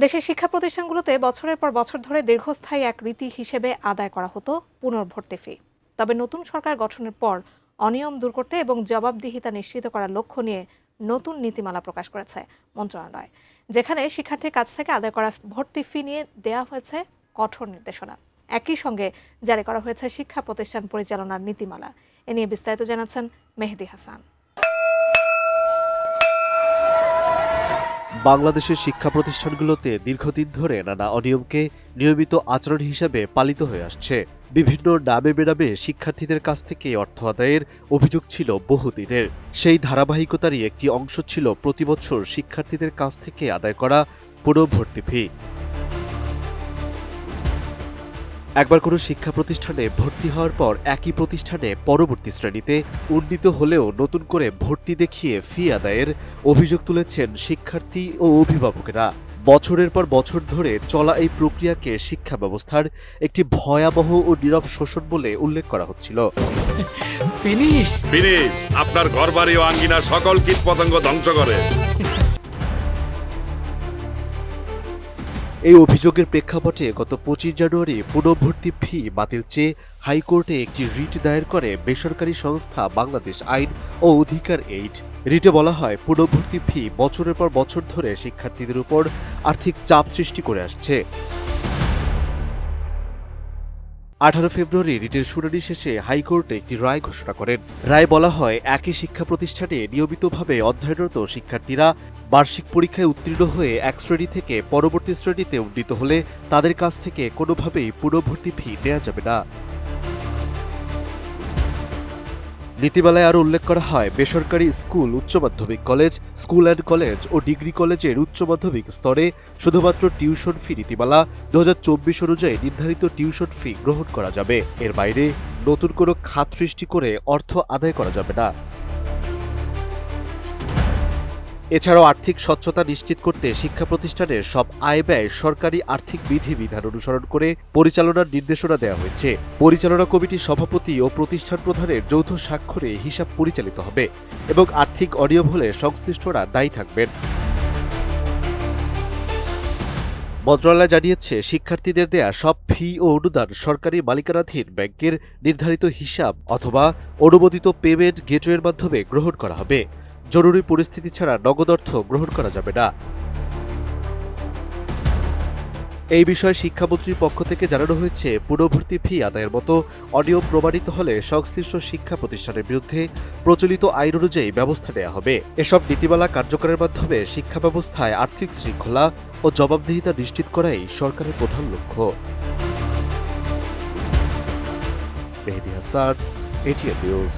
দেশের শিক্ষা প্রতিষ্ঠানগুলোতে বছরের পর বছর ধরে দীর্ঘস্থায়ী এক রীতি হিসেবে আদায় করা হতো পুনর্ভর্তি ফি। তবে নতুন সরকার গঠনের পর অনিয়ম দূর করতে এবং জবাবদিহিতা নিশ্চিত করার লক্ষ্য নিয়ে নতুন নীতিমালা প্রকাশ করেছে মন্ত্রণালয়, যেখানে শিক্ষার্থীর কাছ থেকে আদায় করা ভর্তি ফি নিয়ে দেওয়া হয়েছে কঠোর নির্দেশনা। একই সঙ্গে জারি করা হয়েছে শিক্ষা প্রতিষ্ঠান পরিচালনার নীতিমালা। এ নিয়ে বিস্তারিত জানাচ্ছেন মেহেদি হাসান। বাংলাদেশের শিক্ষা প্রতিষ্ঠানগুলোতে দীর্ঘদিন ধরে নানা অনিয়মকে নিয়মিত আচরণ হিসেবে পালিত হয়ে আসছে। বিভিন্ন নামে বেনামে শিক্ষার্থীদের কাছ থেকে অর্থ আদায়ের অভিযোগ ছিল বহুদিনের। সেই ধারাবাহিকতারই একটি অংশ ছিল প্রতিবছর শিক্ষার্থীদের কাছ থেকে আদায় করা পুনর্ভর্তি ফি। একবার কোনো শিক্ষা প্রতিষ্ঠানে ভর্তি হওয়ার পর একই প্রতিষ্ঠানে পরবর্তী শ্রেণীতে উন্নীত হলেও নতুন করে ভর্তি দেখিয়ে ফি আদায়ের অভিযোগ তুলেছেন শিক্ষার্থী ও অভিভাবকেরা। বছরের পর বছর ধরে চলা এই প্রক্রিয়াকে শিক্ষা ব্যবস্থার একটি ভয়াবহ ও নীরব শোষণ বলে উল্লেখ করা হচ্ছিল। ফিনিশ আপনার ঘরবাড়ি ও আঙ্গিনার সকল কীটপতঙ্গ ধ্বংস করে। এই অভিযোগের প্রেক্ষাপটে গত 25 জানুয়ারি পুনর্ভর্তি ফি বাতিল চেয়ে হাইকোর্টে একটি রিট দায়ের করে বেসরকারি সংস্থা বাংলাদেশ আইন ও অধিকার এইড। রিটে বলা হয়, পুনর্ভর্তি ফি বছরের পর বছর ধরে শিক্ষার্থীদের উপর আর্থিক চাপ সৃষ্টি করে আসছে। 18 ফেব্রুয়ারি রিটের শুনানি শেষে হাইকোর্টে একটি রায় ঘোষণা করেন। রায় বলা হয়, একই শিক্ষা প্রতিষ্ঠানে নিয়মিতভাবে অধ্যয়নরত শিক্ষার্থীরা বার্ষিক পরীক্ষায় উত্তীর্ণ হয়ে এক শ্রেণী থেকে পরবর্তী শ্রেণীতে উন্নীত হলে তাদের কাছ থেকে কোনোভাবেই পুনর্ভর্তি ফি নেওয়া যাবে না। নীতিমালায় আরও উল্লেখ করা হয়, বেসরকারি স্কুল, উচ্চ মাধ্যমিক কলেজ, স্কুল অ্যান্ড কলেজ ও ডিগ্রি কলেজের উচ্চ মাধ্যমিক স্তরে শুধুমাত্র টিউশন ফি নীতিমালা 2024 অনুযায়ী নির্ধারিত টিউশন ফি গ্রহণ করা যাবে। এর বাইরে নতুন কোনো খাত সৃষ্টি করে অর্থ আদায় করা যাবে না। এছাড়াও আর্থিক স্বচ্ছতা নিশ্চিত করতে শিক্ষা প্রতিষ্ঠানের সব আয় ব্যয় সরকারি আর্থিক বিধিবিধান অনুসরণ করে পরিচালনার নির্দেশনা দেওয়া হয়েছে। পরিচালনা কমিটির সভাপতি ও প্রতিষ্ঠান প্রধানের যৌথ স্বাক্ষরে হিসাব পরিচালিত হবে এবং আর্থিক অনিয়ম হলে সংশ্লিষ্টরা দায়ী থাকবেন। মন্ত্রণালয় জানিয়েছে, শিক্ষার্থীদের দেয়া সব ফি ও অনুদান সরকারি মালিকানাধীন ব্যাংকের নির্ধারিত হিসাব অথবা অনুমোদিত পেমেন্ট গেটওয়ের মাধ্যমে গ্রহণ করা হবে। জরুরি পরিস্থিতি ছাড়া নগদ অর্থ গ্রহণ করা যাবে না। এই বিষয়ে শিক্ষামন্ত্রীর পক্ষ থেকে জানানো হয়েছে, পুনর্ভর্তি ফি আদায়ের মতো অনিয়ম প্রমাণিত হলে সংশ্লিষ্ট শিক্ষা প্রতিষ্ঠানের বিরুদ্ধে প্রচলিত আইন অনুযায়ী ব্যবস্থা নেওয়া হবে। এসব নীতিমালা কার্যকরের মাধ্যমে শিক্ষা ব্যবস্থায় আর্থিক শৃঙ্খলা ও জবাবদিহিতা নিশ্চিত করাই সরকারের প্রধান লক্ষ্য। Mehedi Hasan, ATN news.